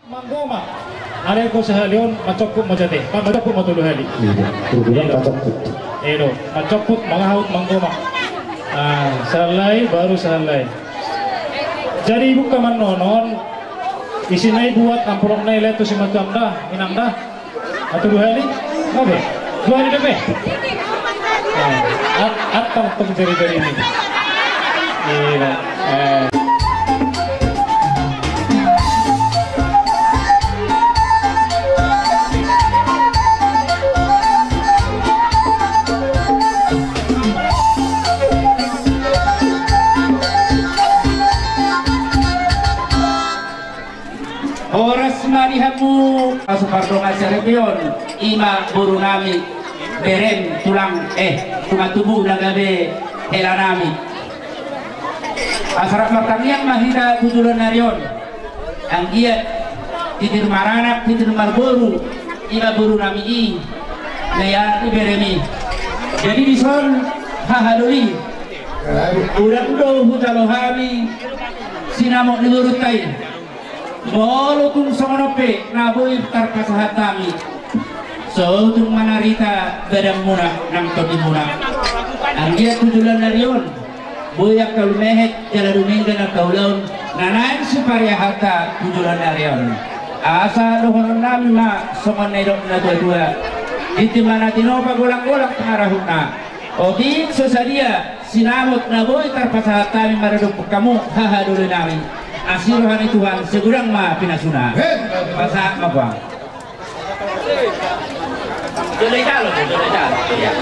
Manggoma. Ada ko sa halion, macokpot mo jati. Macokpot mo tulo hali. Turunan macokpot. Eno, macokpot mga haut manggoma. Salay baru salay. Jadi ibu kaman nonon, isinay buat ampurok na ileto si Magkamda, inangda. Atau dua hali? Oke, dua hali depe. At tang jari-jari ini. Iya. Oras marihamu Supardo Ngasarepion ima burunami berem tulang tumatubuh nagabe helanami asarap martamiang mahida tujulan narion ang giat titir maranak titir marboru ima burunami i naya iberemi jadi bison hahadoli urang do hutalohami sinamok nilurutai bolo tung sonope naboy tarpasahatami so tung manarita bedang muna nang todi muna anggia tujulan narion boyak kalumehet jala dumingga na kaulaun nanan suparya hata tujulan narion asa dohonon nami ma songon nedok na dua-dua iti mana tinopa golak-golak pengarahuna odik sesadia sinamot naboy tarpasahatami maradok kamu haha dulu nami asirohan Tuhan segurang ma pinasuna masa mabang dole jalo ya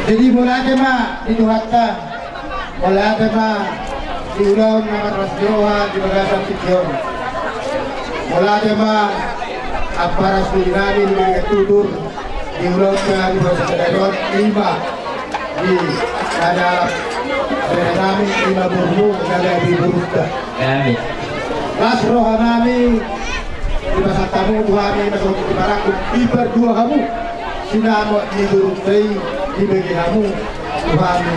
jadi bola tema itu hatta bola tema diulang nama rasjoha di bagasan pikion bola tema aparas dinami di tutur diulangkan di bagasan lima di ada kami 5 ada di Buruda las rohanami di pasar tamu Tuhani masuk di Baraku di berdua kamu sinamo di Burudai di bagi kamu Tuhani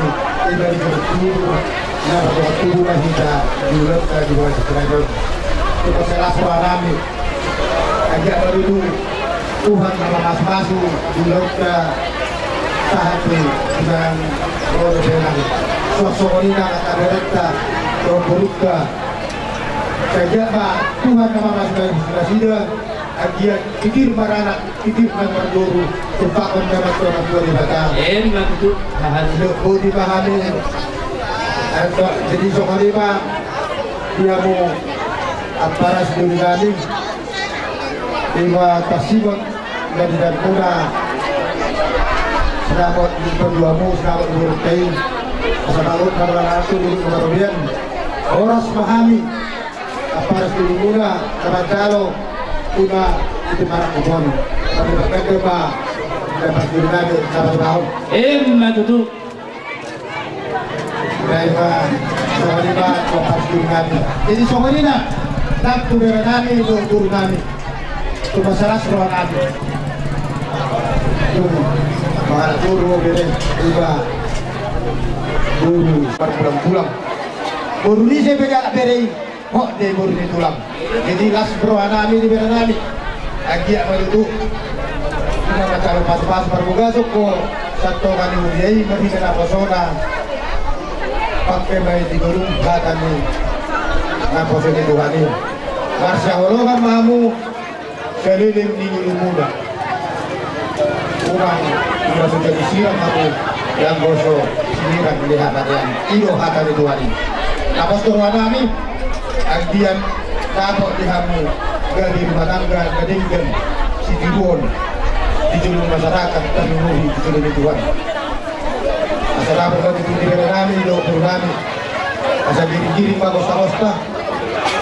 di bagi berdua nah waktu dua kita diulangkan di bawah sekerajon di pasar las rohanami agak baru Tuhan sama mas-masu diulangkan sahati dan roda belang sosorina kata berita roburuka saja pak Tuhan nama mas baik presiden agian pikir marana pikir nomor dulu tempat mendapat orang tua di batang itu lebih dipahami jadi sokorima dia mau aparas duniani lima tasibot dan kuna selamat di perjuamu selamat berhenti Assalamualaikum warahmatullahi wabarakatuh. Oras pahami aparas di muna kabantalo una itu marang kubon tapi berkata ba dapat dinami sabat tahun matutu Baiklah, soalnya ba aparas dinami jadi soalnya nak turun nami itu turun nami itu masalah seruan nami para guru bere iba guru pulang guru ni saya beda bere kok dia guru ni tulang jadi las bro anami di bere nami lagi apa itu kita macam pas-pas permuga suko satu kali ujiai mesti kena pesona pakai bayi di guru kata ni na posisi Tuhan ini Marsya Allah kan mamu keliling di muda kurang sudah sudah disiram aku yang gosok siniran melihat yang iyo hata di Tuhan ini apa setelah kami agian tapok dihamu dari rumah tangga kedingin si tibon di julung masyarakat terpenuhi di julung Tuhan asal apa lagi di negara kami di dokter kami asal diri-diri magosta-gosta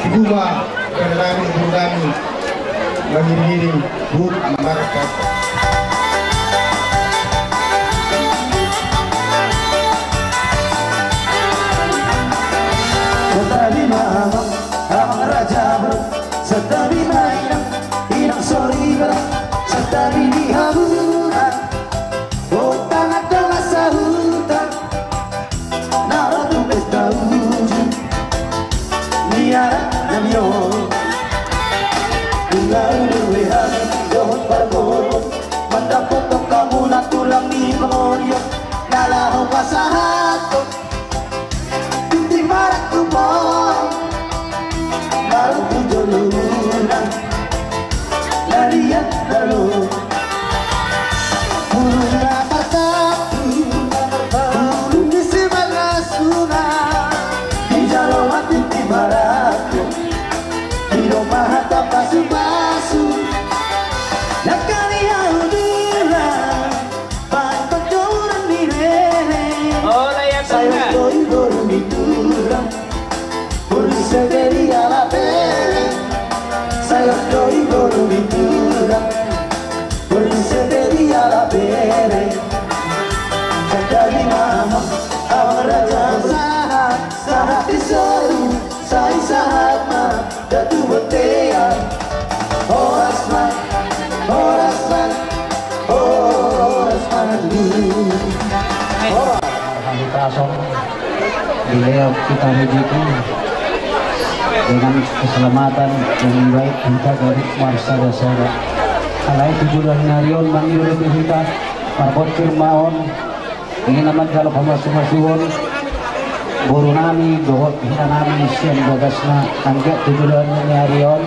di rumah negara kami di julung kami bagi-diri buruk masyarakat Setabi mama, amang raja ber, setabi mainang, inang sori ber, setabi dihaburan, botang atau masa hutan, demonyo nalaho pasahato Tinti marak tumong Baru tunjulunan Larian baru Mula pertatu Belum disimpan suna Di jalohan tinti marakku Di rumah hatap pasu-pasu Dan kalian bilang Bantuan joran di nenek Saya doi-doi di turang Berusaha dari ala pele Saya doi-doi di turang Berusaha dari ala pele Dari mama Awang raja sahat diseru Saya sahat ma Datu betea Orasman Orasman Orasman Kami kasong Beliau kita begitu dengan keselamatan yang baik kita dari masyarakat. Kalai tujuan narion manggil kita marbot firmaon ingin naman kalau pamasumasuhon buru nami dohot kita nami sian bagasna angge tujuan narion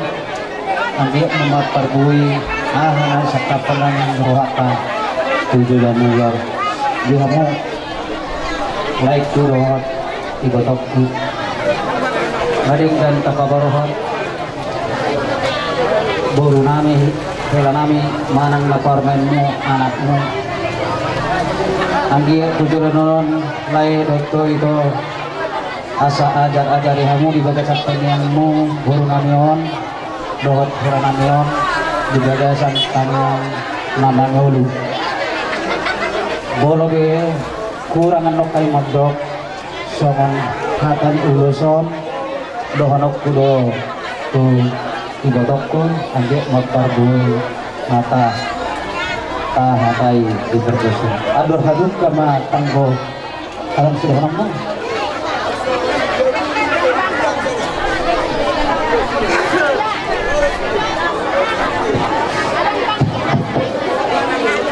angge memaparbui ahanan sakapalan rohaka tujuan narion dia mau like to dohot ibadahku Bading dan takabarohat buru nami hela nami manang laparmenmu anakmu anggi tujuan lai dokto itu asa ajar-ajari hamu di bagasan tanianmu buru namion dohot hela namion di bagasan tanian namanya ulu bolo be kurangan nokai modok songon hatan uluson dohanok kudo tu ibadokun angge motor mata tahatai di berdosa ador hadut kama tanggo alam sudah namo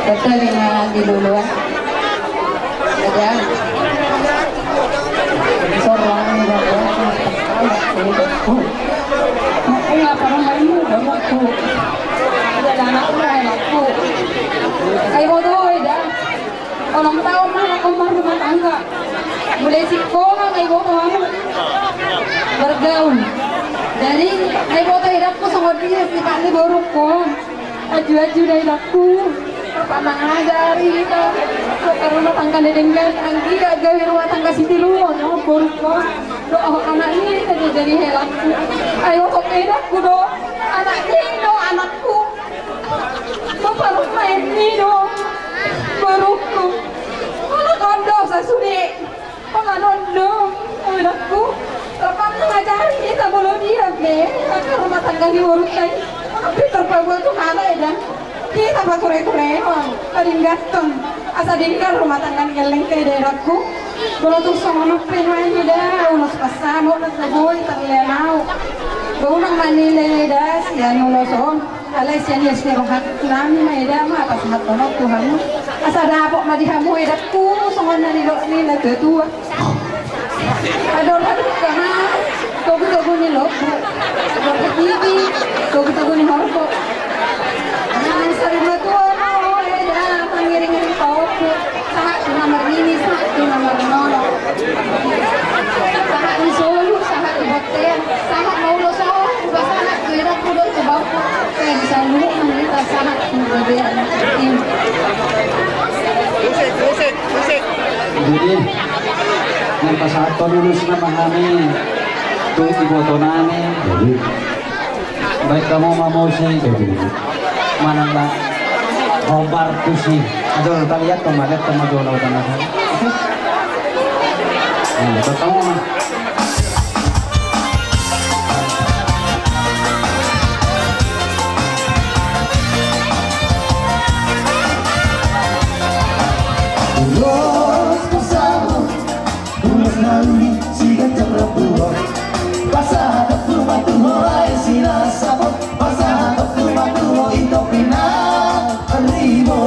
betul yang diluluan ada seorang aku nggak pernah main aku ada anakku ayo tuh dah ulang tahun anak rumah tangga mulai sekolah ayo kamu bergaul dari ayo tuh hidupku sama dia sekali baru kok aju-aju dari aku pertama ngajari kita rumah tangga dedenggan anggi gak gawe rumah tangga siti luon baru kok doa anak ini jadi helakku ayo kok bedakku do anak ini do anakku baru main ini do baruku kalau kondo sasudi kalau kondo bedakku lepas ngajari kita belum diam deh ke rumah tangga di warutai tapi terpabuat tuh mana ya kita bakure-kure paling ganteng asa dingkar rumah tangga geleng ke daerahku kalau tuh sama nupin main dah unos pasamo na saboy terlianau Gunung Manila dah siya noloson alay siya niya sinirohat namin na ida mapas matonok tuhan asa dapok madihamu ida kuno sama nila ketua ador ka ha togo ni loko ador ka TV togo ni horko ang sarili ko ida pangiring-iring paupo sahat nomor ini sahat nomor nono sahat ni solo sahat hotel sahat maulo so sahat kira kudo sebab kayak bisa lu menita sahat berbeda tim musik jadi yang pasato lulus na mahami tu iboto nami baik kamu mau sih mana lah Robar tu sih ada kita lihat kemarin teman-teman udah nah kamu mah Los pasamos, unos nawi, sigan terlalu pasado tu matuho ay sinasabot pasado tu matuho ito pinarimo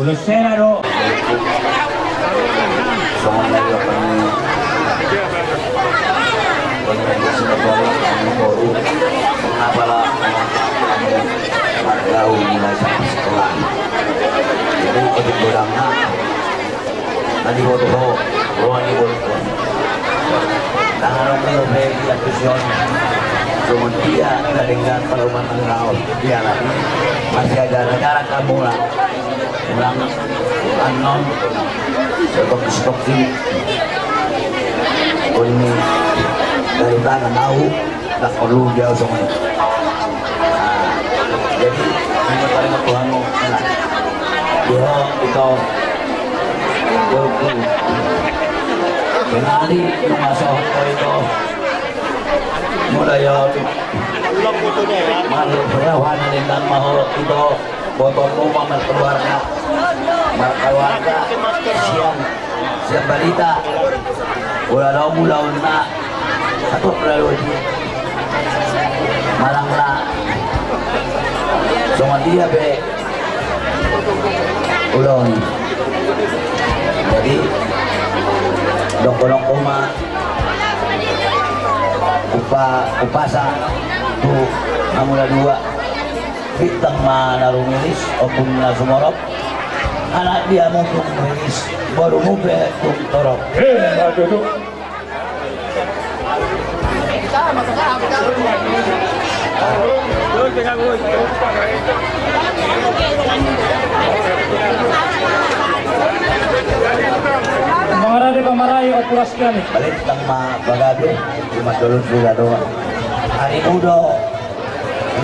Lucerano. Tahu mulai sampai sekolah. Jadi untuk bodangnya tadi bodoh, ruang ini bodoh. Tangan orang lagi atusion. Kemudian kita dengan perumahan mengaul dia lagi masih ada negara kamu lah. Ulang anon stok ini. Ini dari tangan tahu tak perlu jauh semuanya. Jadi ini paling Tuhan mau enak. Dia itu berku. Kenali masuk itu. Mulai malu perawan dengan mahal itu botol rumah keluarga. Keluarga siang balita. Ulah dah mula nak satu perlu malanglah. Sama dia be ulon. Jadi dokter koma upasa tu amula dua bintang mana rumiris opun na sumorok anak dia mungkin rumiris baru mube tung torok. Duduk. Mengarah di pamarai opulas kami. Balik tengah bagabe cuma dulu sudah doang. Hari muda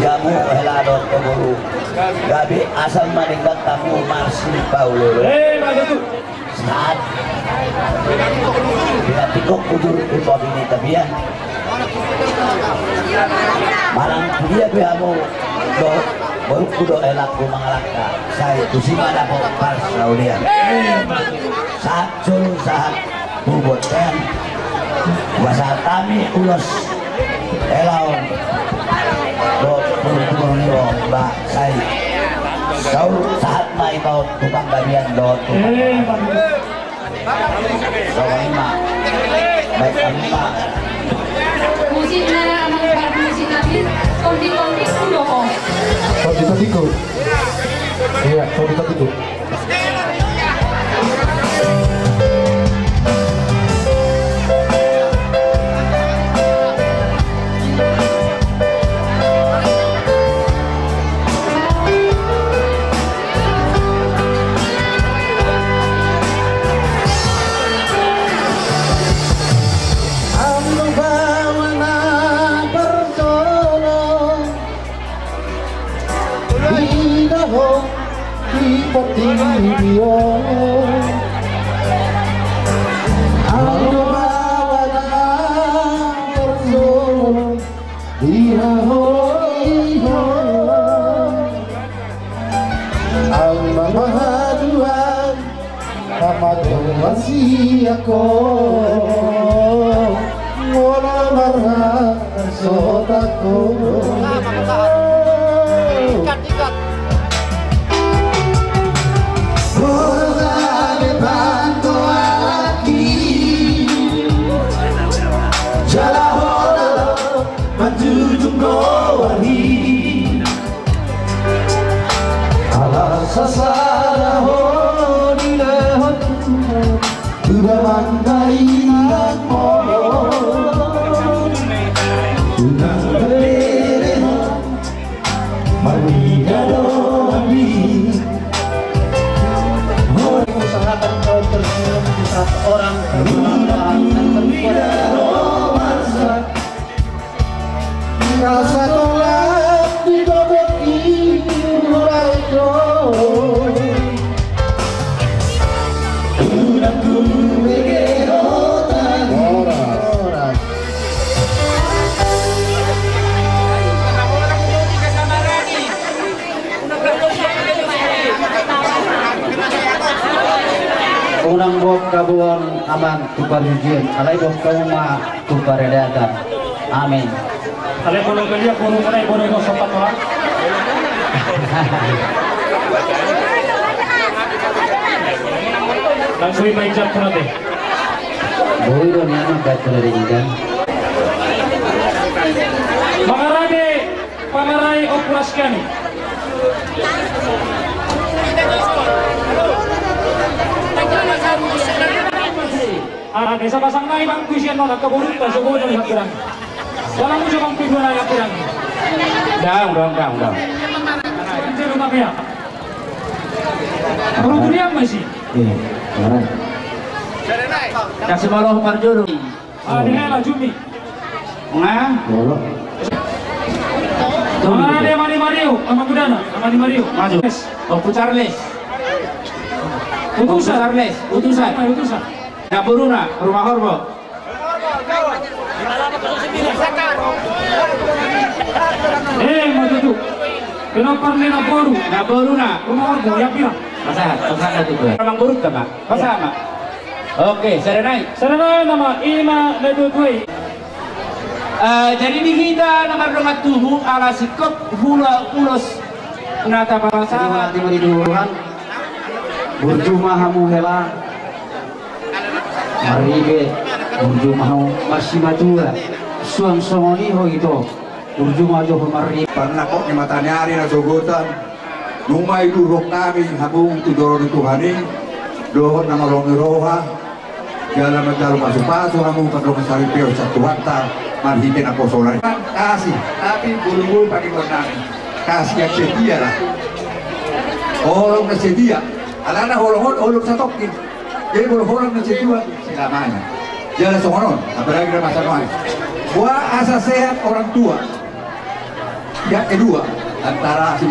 jamu helado keburu. Gabi asal meninggal tamu Marsi Paulo. Maju. Saat dia tikok kudur itu ini tapi ya. Malang dia biamu do baru kudo elak mangalaka. Saya tu si mana po pas laudian. Saat bubot kan bahasa kami ulos elaon do purunio mbak saya saat mai kau tukang bagian do sama baik kami pak musiknya anak musik tadi kondi-kondi kudo Kondi-kondiku. Iya, kondi-kondiku. Aku ngono marah sotaku ikat boleh bantu lagi jalan maju wali ala sasara udah mandai aku udah berdiri marina dobi usahakan kau tersenyum di saat orang bermanfaat dan perempuan rasa tolak di bawah mulai Unang bok kabuan aman tukar ujian, alai bok kauma tukar redakan. Amin. Alai boleh kerja puru mana boleh kau sempat orang. Langsung main jam nanti. Boy do niya magat ko rin ikan. Mangarade pangarai operasikan. Desa pasang naik bang kuisian nona keburut tak sebuah dari hakiran. Dalam usia bang kuisian naik hakiran. Dang. Ini rumah pihak. Perlu durian masih. Kasih baloh parjodo. Dihela Jumi. Ngah. Mangarade Mani Mario, Amagudana, Mani Mario. Maju. Oh, Charles. Utusan. Naburuna, rumah horbo. Maju tu. Kenapa ni Naboru? Naburuna, Rumah horbo, ya pira. pasah itu gue. Memang buruk kan, Mak? Pasah, Mak. Oke, serenai. Sarana nama Ima Ledutui. Jadi di kita nomor rumah tubuh ala sikop hula ulos penata masalah. Di mariduhan. Berjumahamu hela. Marige berjumahu masih matura. Suang songoni ho itu. Berjumah jo marige. Pernah kok ni matanya hari na sugutan. Numay durok namin habung tudoro ni Tuhani. Dohon na malongi roha. Jalan menjalur pasu-pasu hamung kadrong saripeo sa tuwanta. Marhitin ako solar. Kasih, tapi bulu-bulu pakai namin. Kasih yang sedia lah. Orang na sedia. Alana holong sa tokin. Jadi orang na sedia selamanya. Jalan songonon, apalagi na masa noy. Buah asa sehat orang tua. Yang kedua, antara si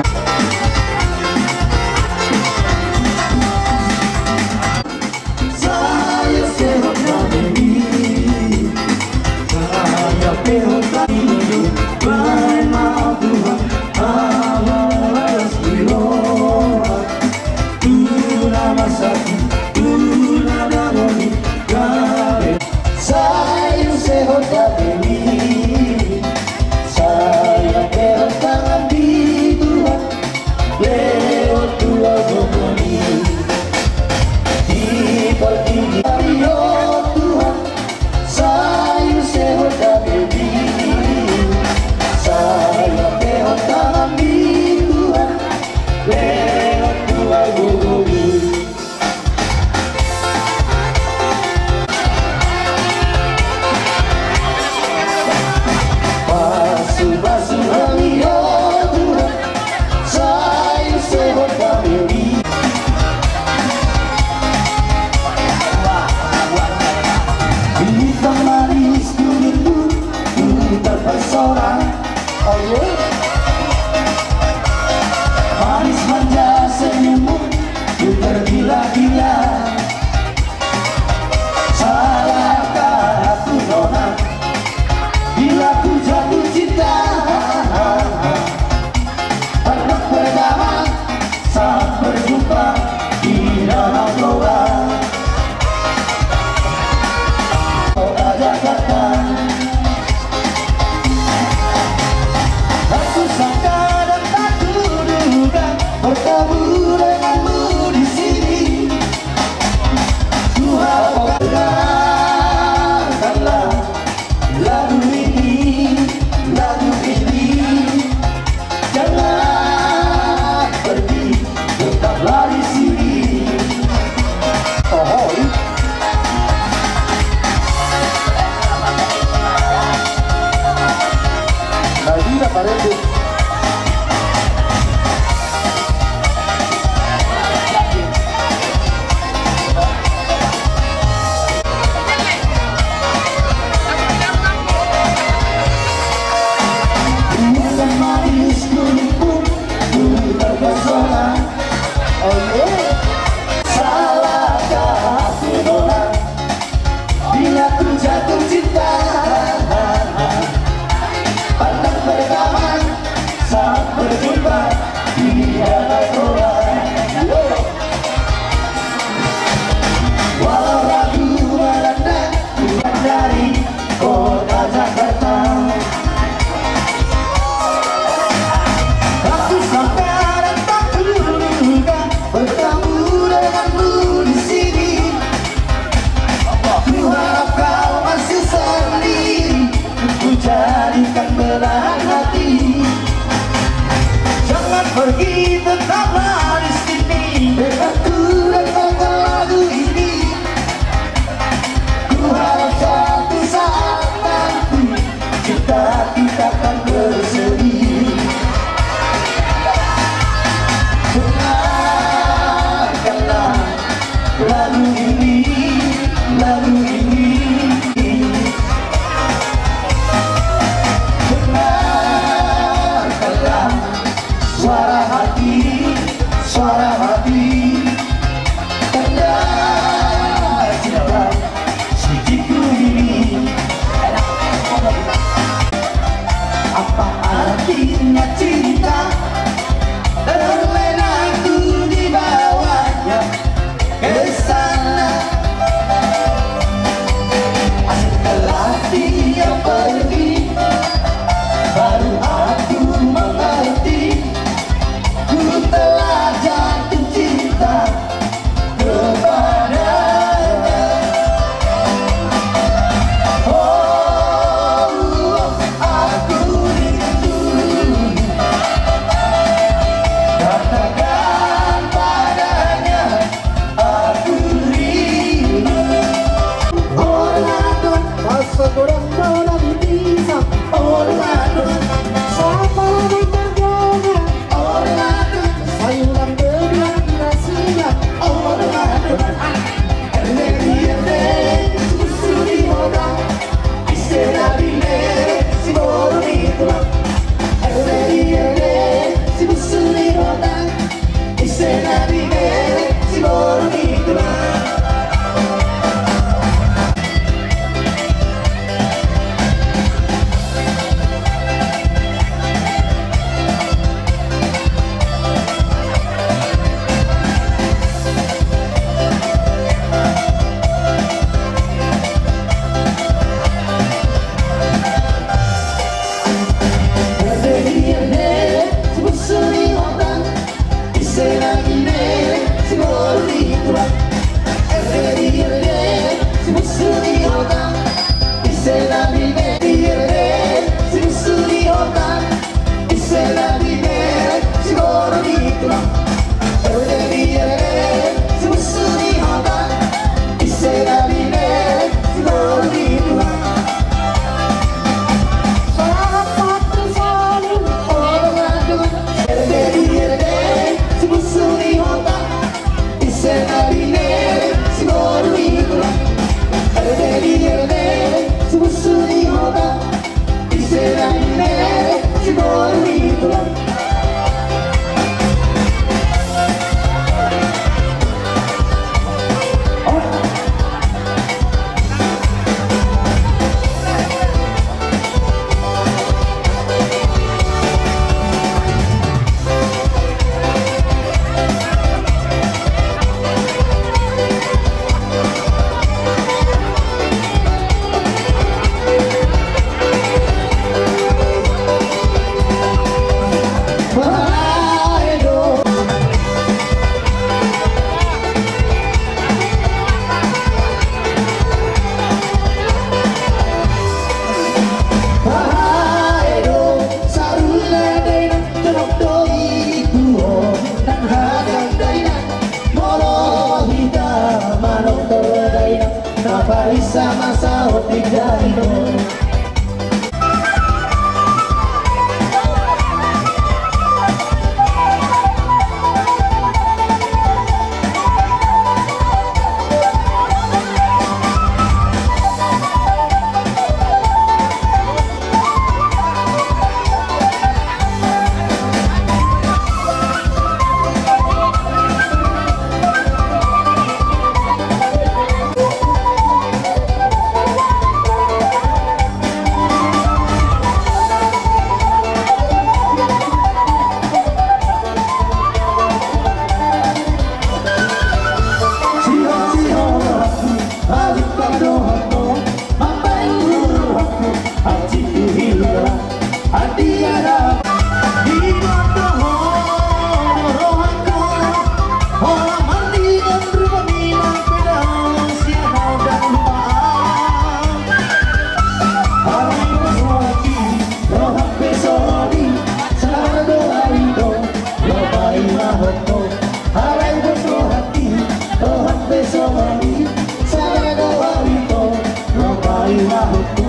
bayi mahutku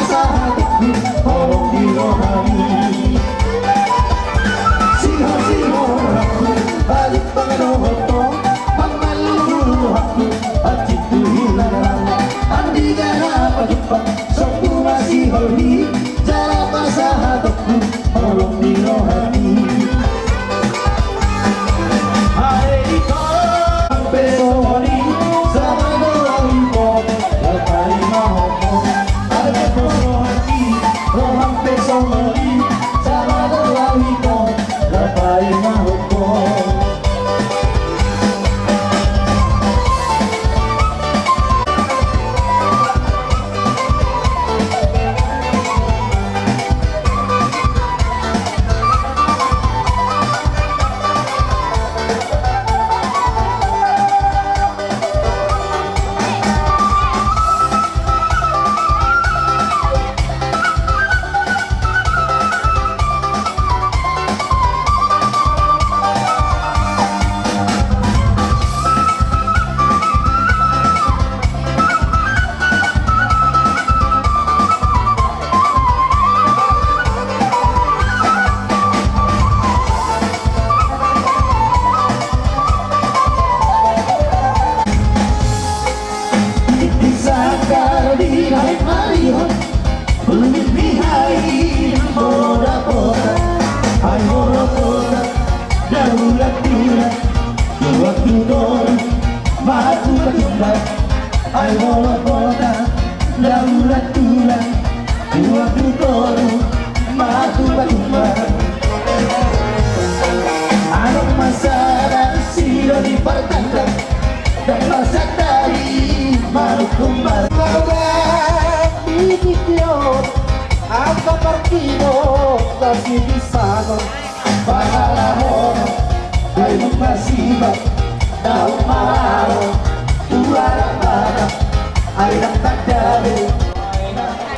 sahabatku tolong dirohani siho aku balik pengerohoto mamalu aku hati tu hilang andi gana pagpa sokku masih holi jalan sahabatku tolong dirohani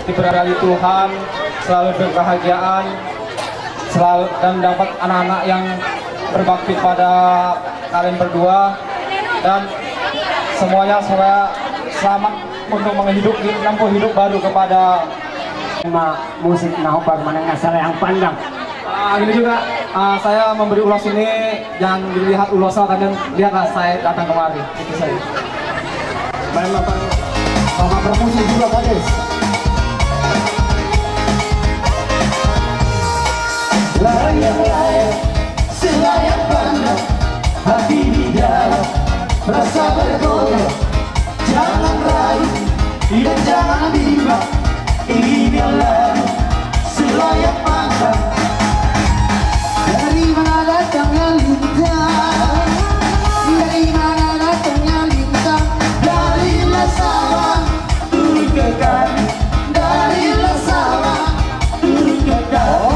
Diberkati Tuhan, selalu berkebahagiaan, selalu dan dapat anak-anak yang berbakti pada kalian berdua, dan semuanya saya selamat untuk menempuh hidup baru kepada musik nahobar mana salah yang pandang. Ini juga saya memberi ulas ini, jangan dilihat ulasnya, dan lihatlah saya datang kemari. Itu saja. Sama bermusik juga guys. Layang-layang, selayang pandang, hati di dalam, rasa bergoyang. Jangan rayu dan jangan bimbang, ini lalu selayang pandang. Dari mana datangnya lintang? Dari mana datangnya lintang? Dari Sabang turun ke kami, dari Sabang turun ke kami.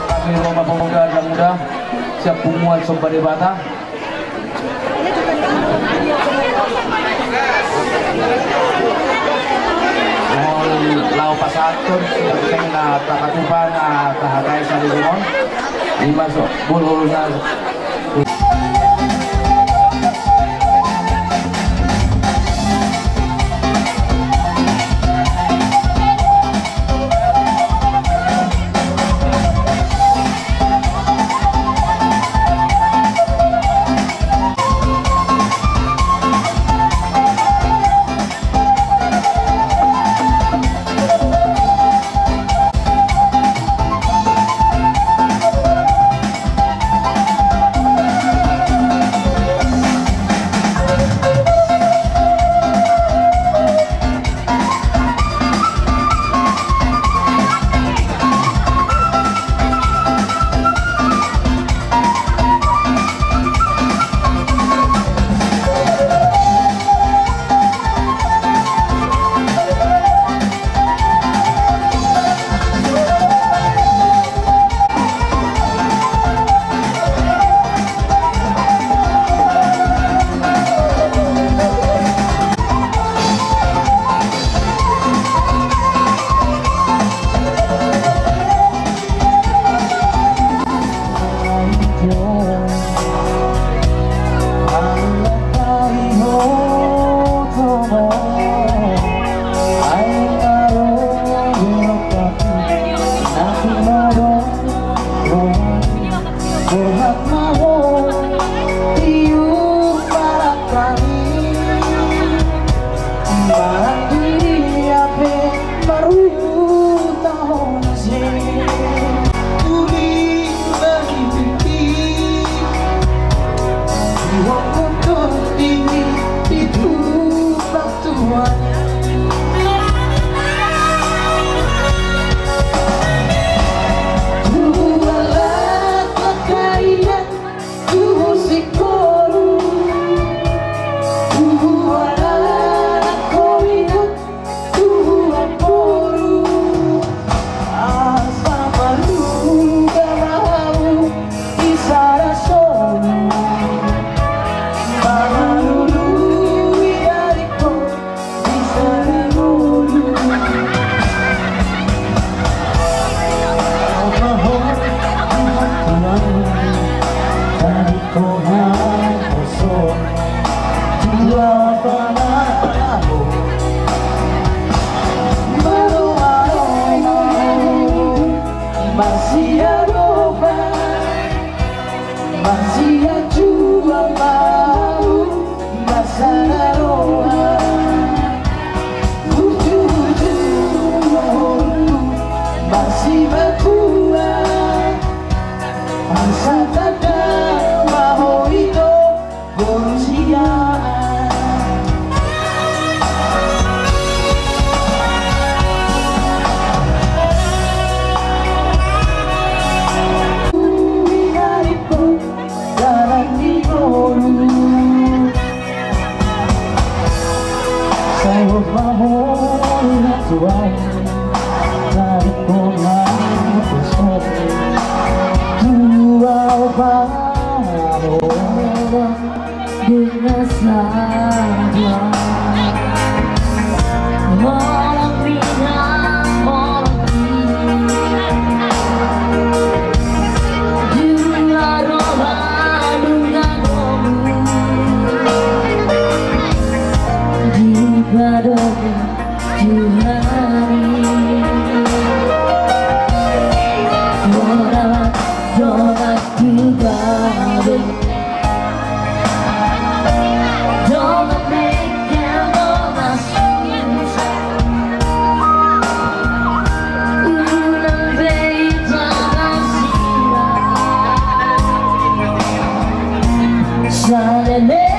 Kami Roma Pemuda dan Muda siap pumuan Sumber Debata. Lau pasatur sing na takatupan na kahagay sa Limon. Lima so bulol na Sa'yo mahal na tuway kahit kung ang puso tuwaw pa ako di nasadya walang pinang walang Badogi Juhani Dorat Tugade Don't make them all my sins Unang beita masira Salele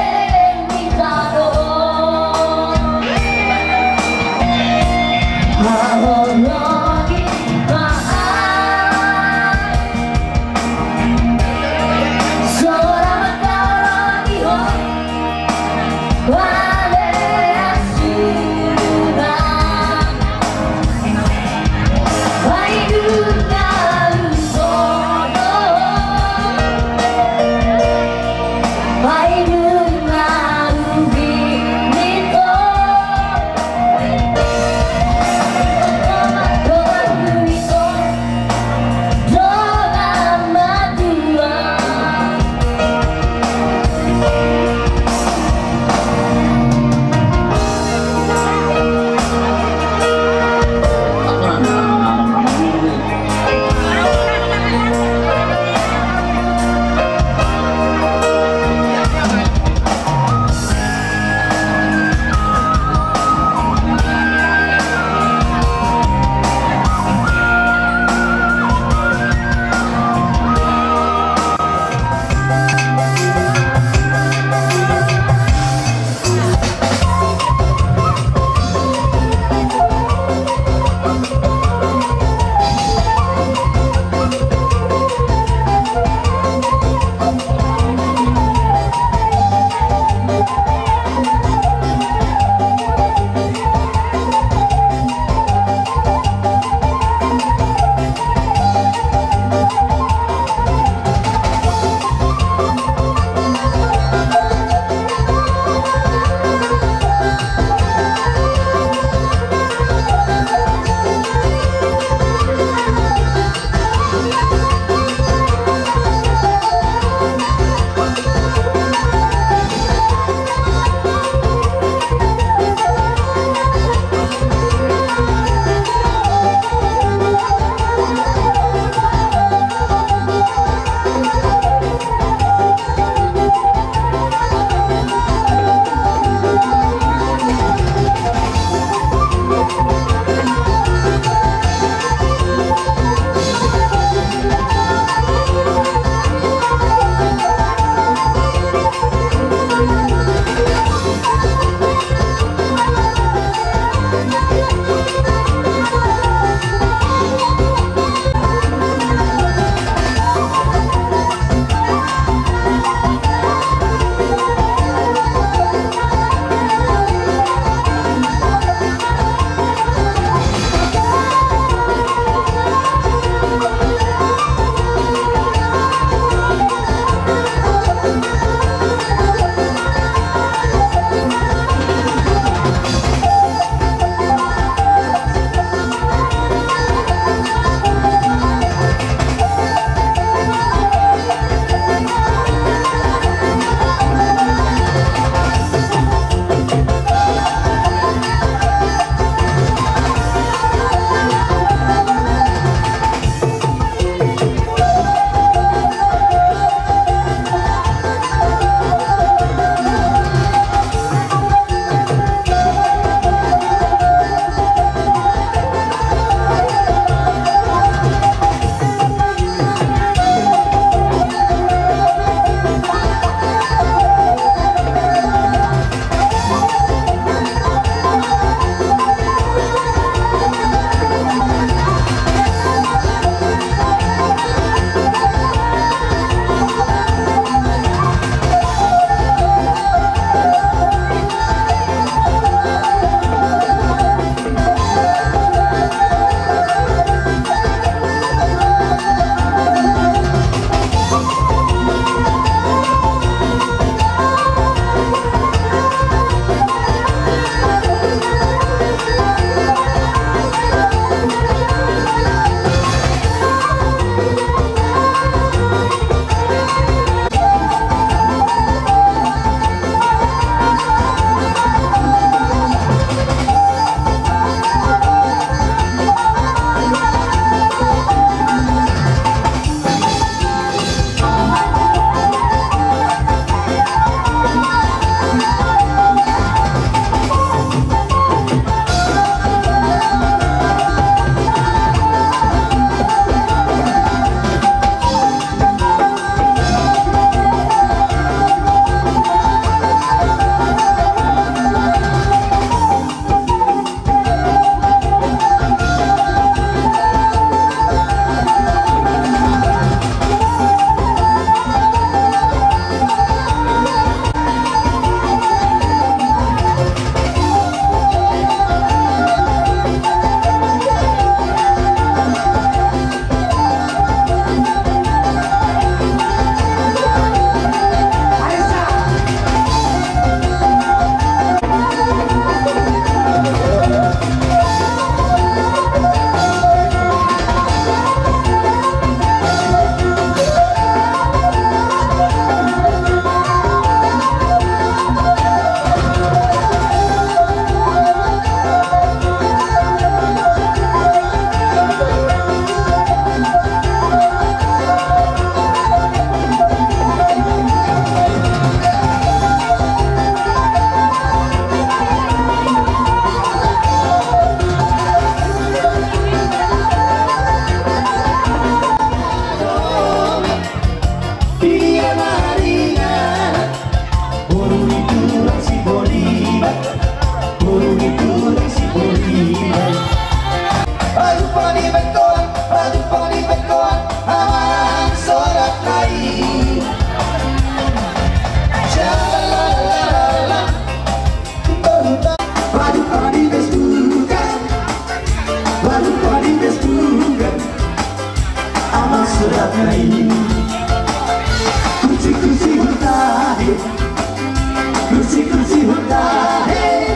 kursi bertahe,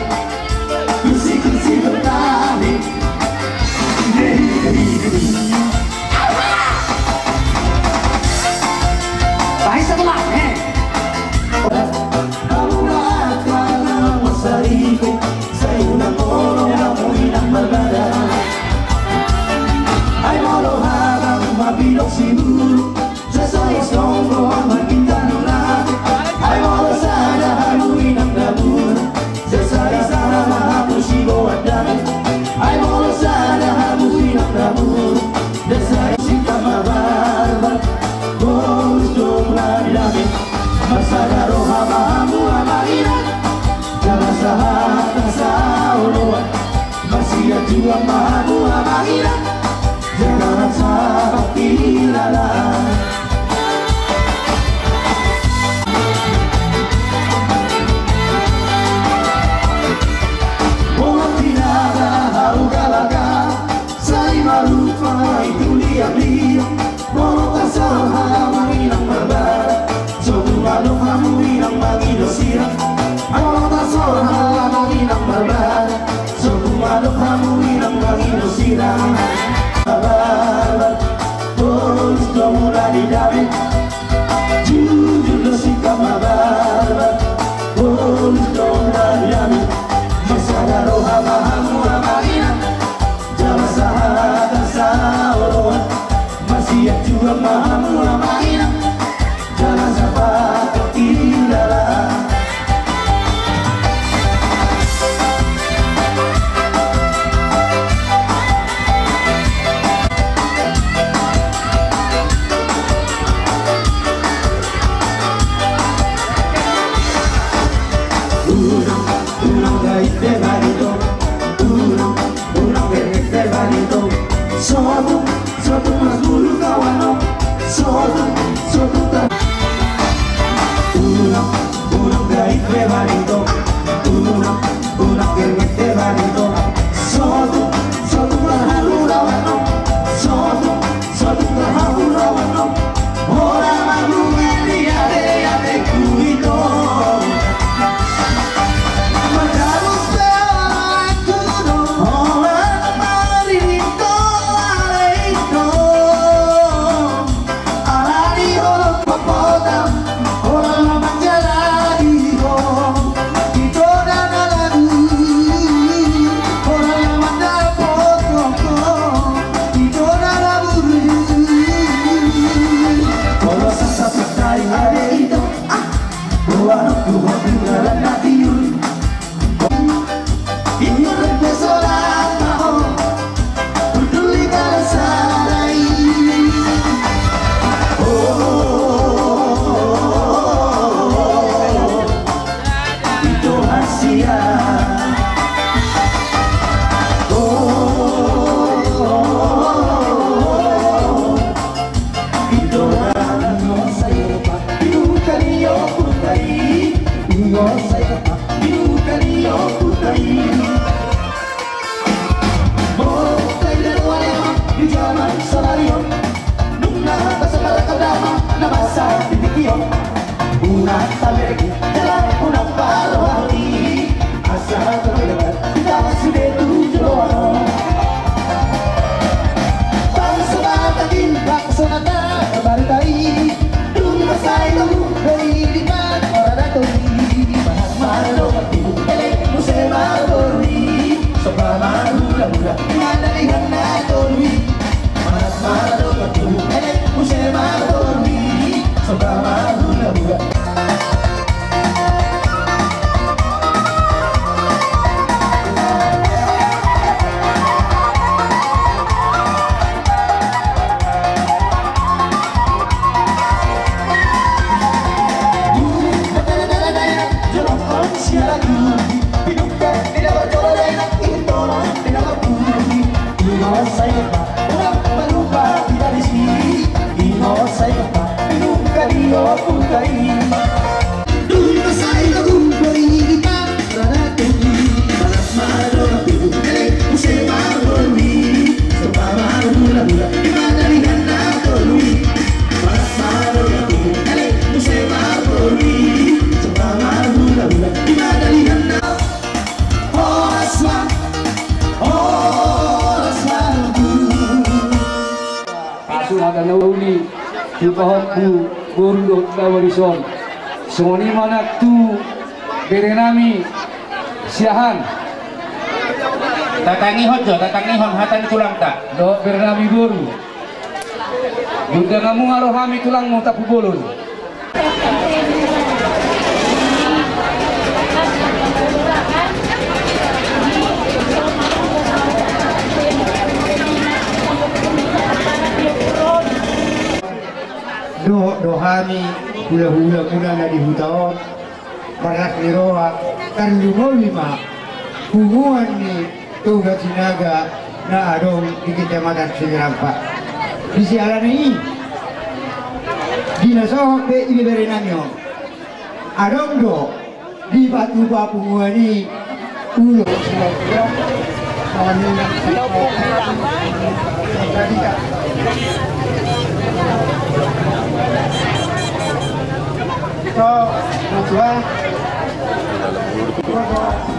kursi bertahe. Baik sebelah, Kamu akan masariku, saya unang tolong kamu inang berbada. Ay molo habang mabilog siguro, sesuai sombro makin tanunan. Ay molo sana haluin ang laburo, sesuai sana mahapo sigo at dami. Ay molo sana haluin ang laburo, sesuai sika mabarbar, gusto dami. Masagaro hamamu amahiran, jangan sahabat sauluan. Masih jua mahamu amahiran, jangan sahabat ilalan. Walau tidak ada hauga-laga, saya malupa itu lihat-lihat. Walau tak salah menginang berbara, suatu malu kamu inang magido sirang. Walau tak salah menginang berbara, suatu malu kamu inang magido sirang. Barbar, terus mulai didamai, jujur lo sikap barbar, terus mulai didamai. Masagaro hamamu amahiran, jangan sahabat sauluan. Masih juga mahamu amahiran, jangan sampai ketinggalan. Unang gait de barito, unang gait de barito. Soto mas bulu kawano, soto tak. Unang gait de barito, unang gait de barito. Soto kahalu rawano, soto kahalu rawano. Ora malu ade kuito. Bye. pohon bu burung dawarison soni mana tu berenami siahan Tatangi hojo, tatangi hon hatan tulang tak. do berenami boru Yuda ngamu ngarohami tulangmu tak pubulun dohani hula-hula kuna na di hutaon paras ni roha kan lumolima hubungan ni tugas sinaga na adong di kecamatan Singerampa di sialan ini dinasohok be ibiberi nanyo adong do di batu bapu ni ulo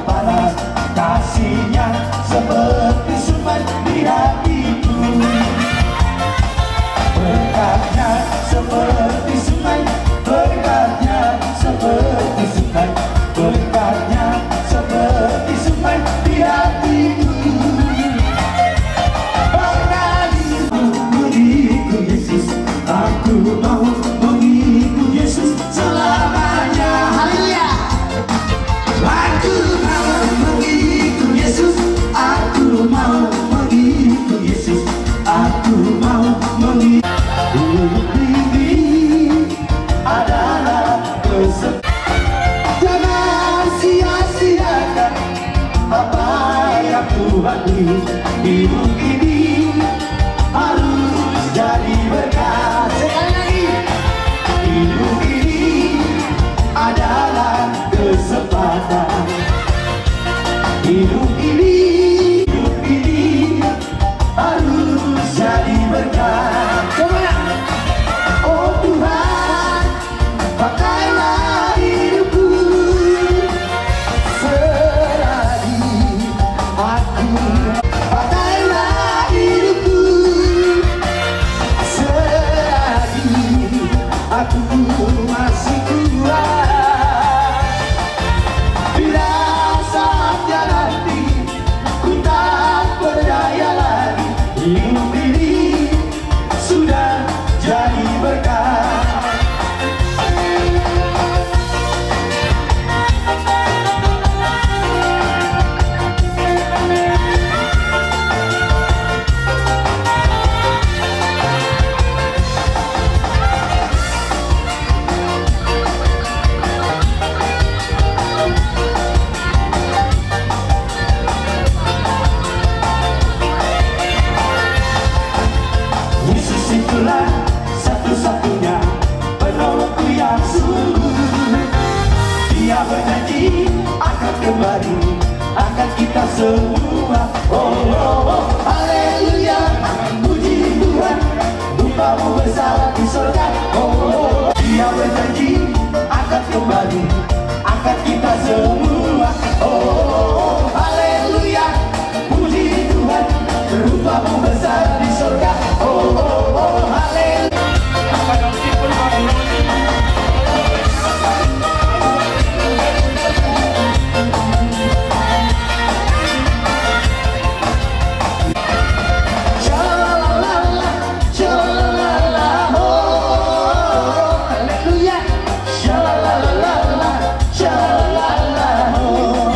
panas kasihnya seperti sungai di hatiku berkatnya seperti sungai berkatnya seperti sungai berkatnya seperti sungai di hatiku mengikut Yesus aku mau mengikut Yesus selamanya haleluya aku mau mengikut Yesus aku mau mengikut Yesus aku mau mengikut ini adalah kesempatan jangan sia-siakan apa yang Tuhan beri hidup ini harus jadi berkat sekali lagi hidup ini adalah kesempatan hidup ini harus jadi berkat coba oh Tuhan pakailah hidupku selagi aku pakailah hidupku selagi aku masih kuat bila saatnya nanti ku tak berdaya lagi hidup ini sudah jadi berkat Yesus itulah satu-satunya penolongku yang sungguh Dia berjanji akan kembali akan kita semua oh haleluya puji Tuhan upamu besar di surga oh Dia berjanji akan kembali akan kita semua oh haleluya puji Tuhan upamu besar di surga oh haleluya Shalalala, shalalala, oh, haleluya. Shalalala, shalalala, oh.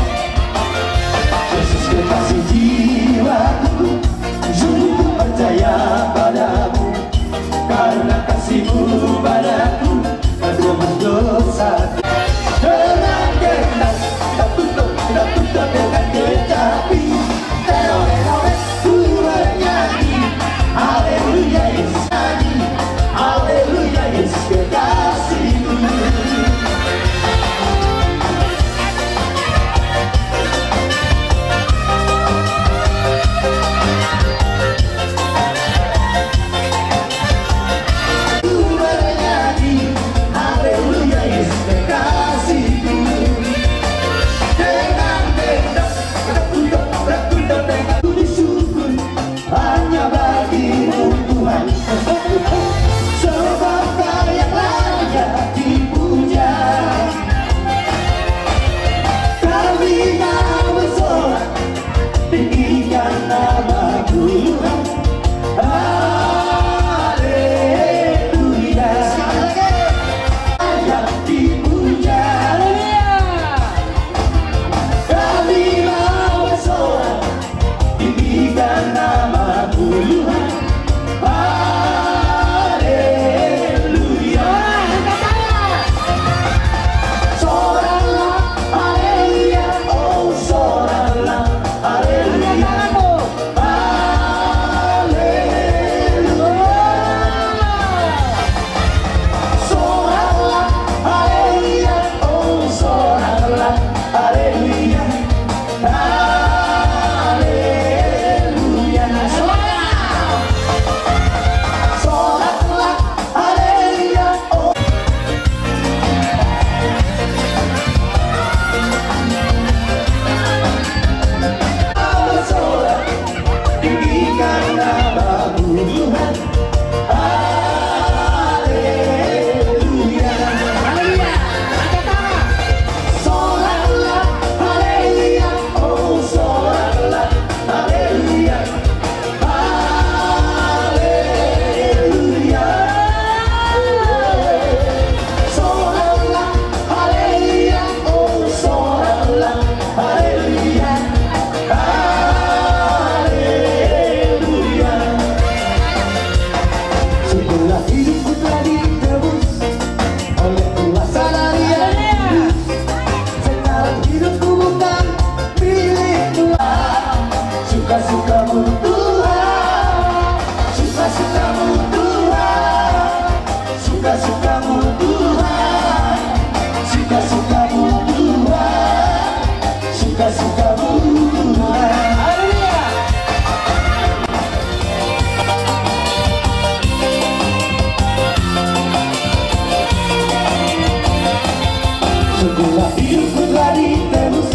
Bila hidupku telah ditebus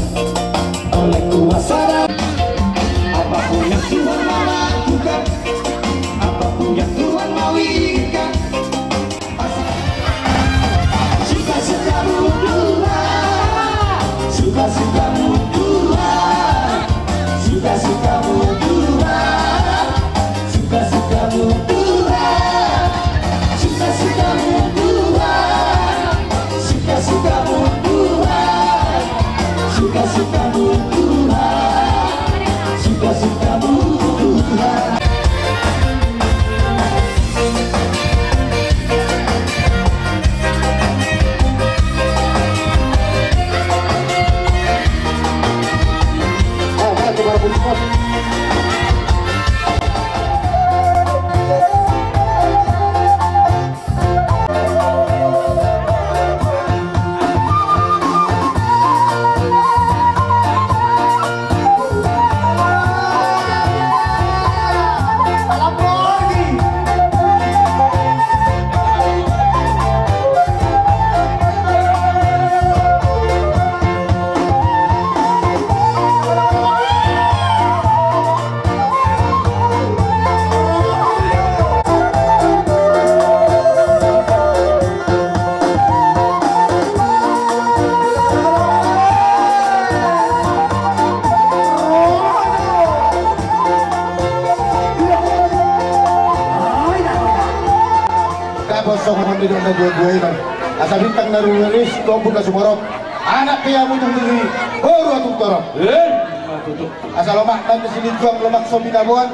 oleh kuasa dan apapun yang Tuhan mau lakukan, apapun yang Tuhan mau inginkan, suka-sukamu Tuhan, suka-sukamu Tuhan, suka-sukamu Tuhan, suka-sukamu Tuhan, suka-sukamu Tuhan, suka-sukamu Tuhan, suka-sukamu Tuhan, suka-sukamu Tuhan. Tidak ada dua-dua ini. Asa bintang narulis tombol na sumarok. Anak kaya mo itong diri. Baru atong torok. Asa lomak dan sini juang lomak so binabuan.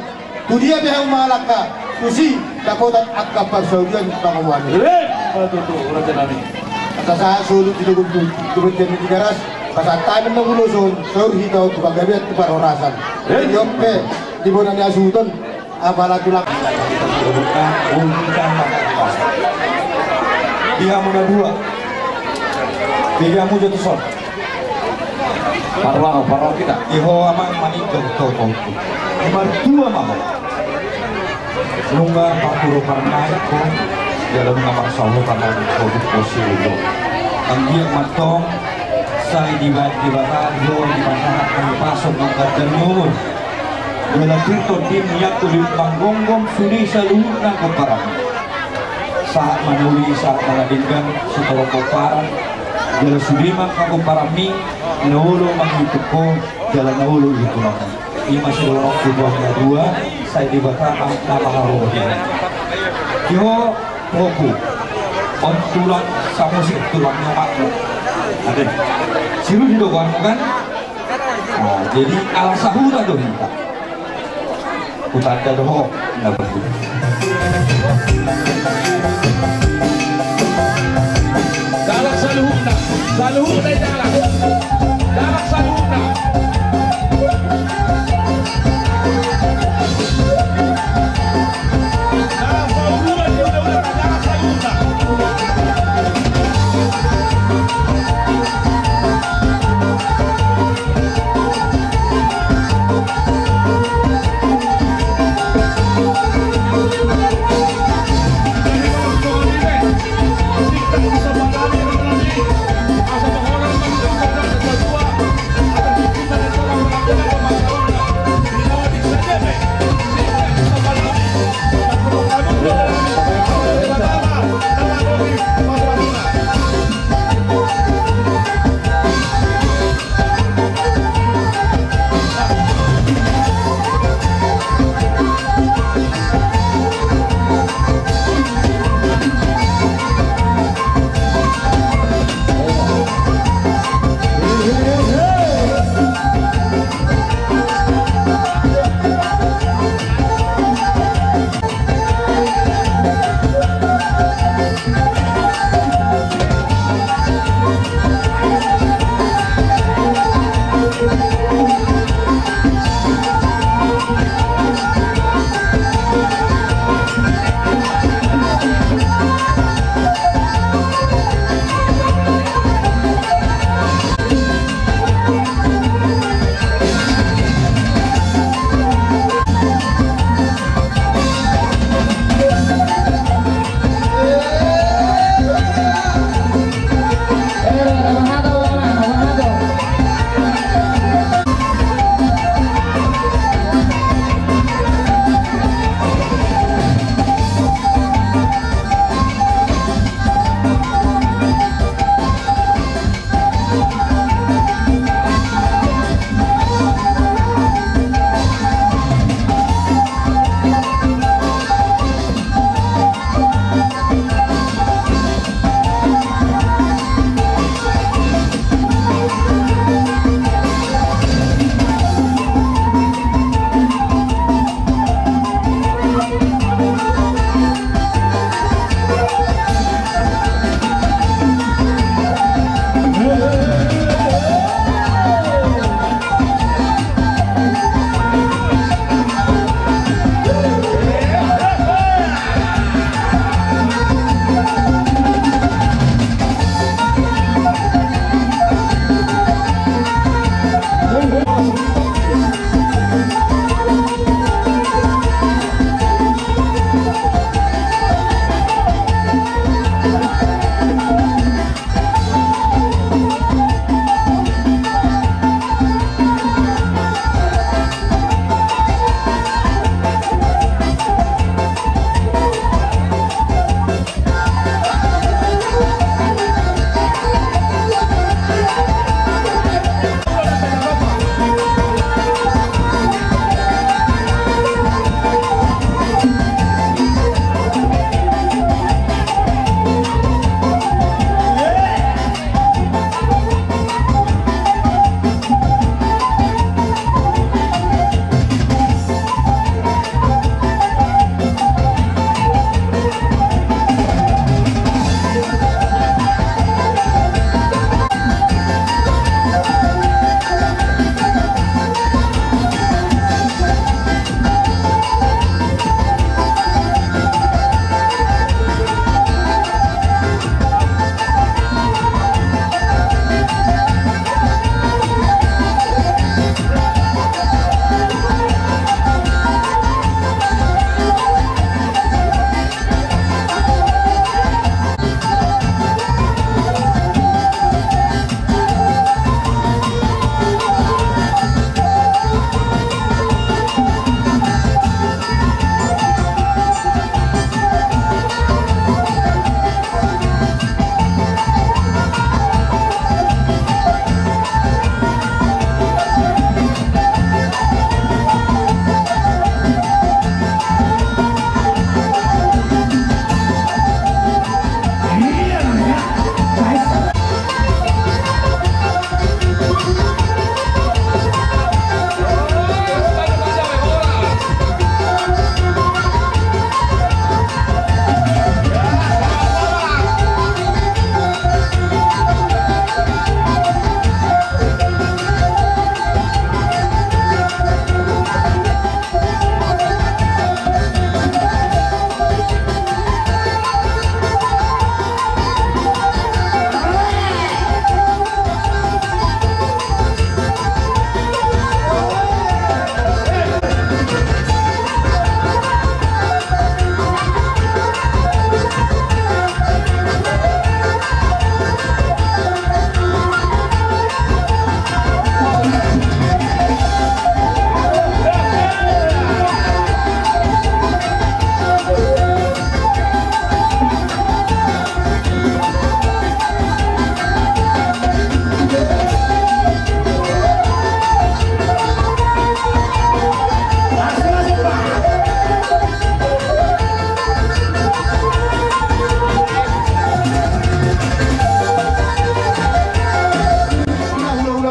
Tu dia biha umalak ka. Tusi dakotat at kapar saudian pangamuan. Asa sa sulut dilugun tu. Kemudian di garas. Asa tayo ng uluson. Saur hitaw tubagabiat tu parorasan. Yoke di bonan ni asuton. Abala tulak. Dia muda dua, dia muda tu sol. Parlau kita. Iho amang manik jauh. Ibar dua mama. Lunga pakuru parnai ko. Dalam kamar sahur kamar produk positif. Anggiak matong, saya dibakar di masyarakat kami pasok angkat jemur. Dalam itu tim yang tulis banggong suri seluruh nak keparang. Saat manuli saat mengadingkan setelah koparan jalan sudiman kaku parami naulu menghidupo jalan naulu itu nama ini masih dorong tubuhnya dua saya dibakar nama harunya yo poku on tulang samusik tulangnya makmu ada siru hidupan kan nah, jadi alam sahura tuh minta utanda doh nggak begitu. Dalak saluhuna dalak saluhuna Asa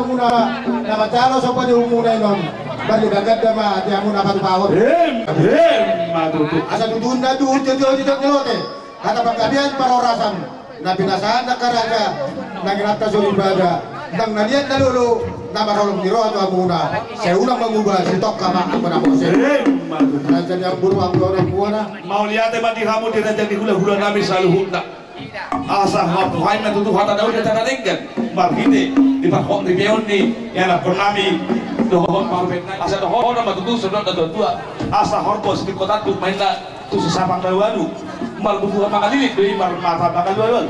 muna na matalo sa pwede umunay nun. Bali bagad na ma, di mo napatupahon. Matutu. Asa dudun na duhut jojo-jojo kata pagkabian parorasan na pinasahan na karaga na ginata sa ibadah nang nalian na lulu na marolong niro atau muna saya ulang mengubah si tok kama ang panamose raja yang buru ang orang buana Mau lihat mati kamu di raja di hula-hula nabi selalu hunda. Asa hatu hai matutu hata daun di tanah lenggan. Marhide di pakok di beon ni yang nak nami dohon marbet asa dohon nama tutu sedot tua asa horpos di kota tu mainna tu sesapang dawalu mal butuh mangalilit dari mata manggalu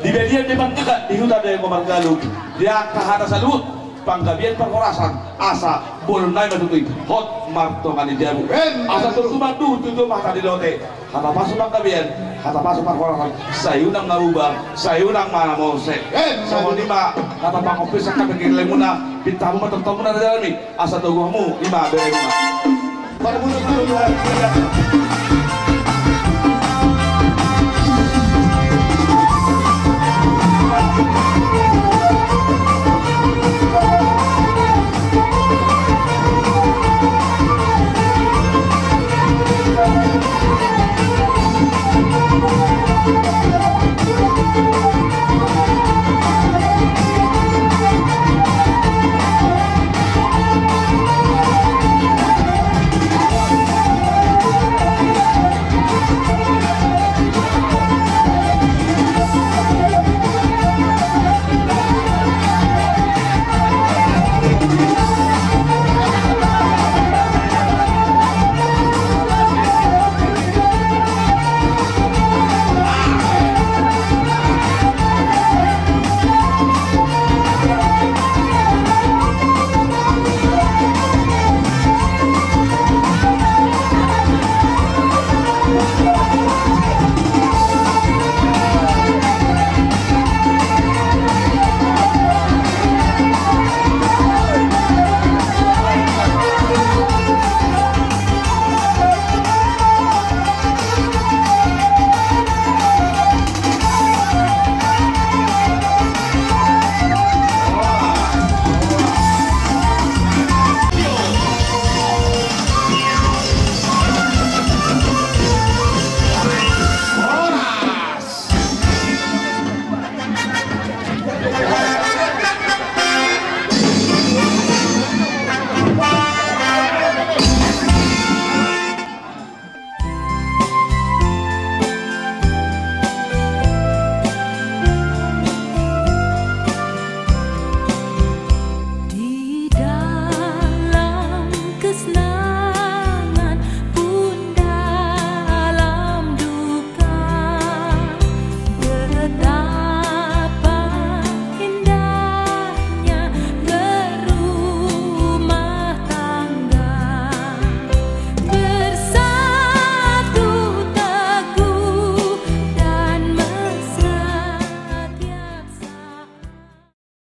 di belian depan juga di hutan dari Margalu dia kahana salut panggabian perkorasan asa bolon naik matutuy hot marto kani jabu asa tertuman tutu mata di lote kata pasuk panggabian kata pasuk perkorasan sayunang narubang sayunang mana mose sama lima kata pangopis akan bikin lemuna pintamu tertamu na dalam asa togomu lima bere lima pada mulut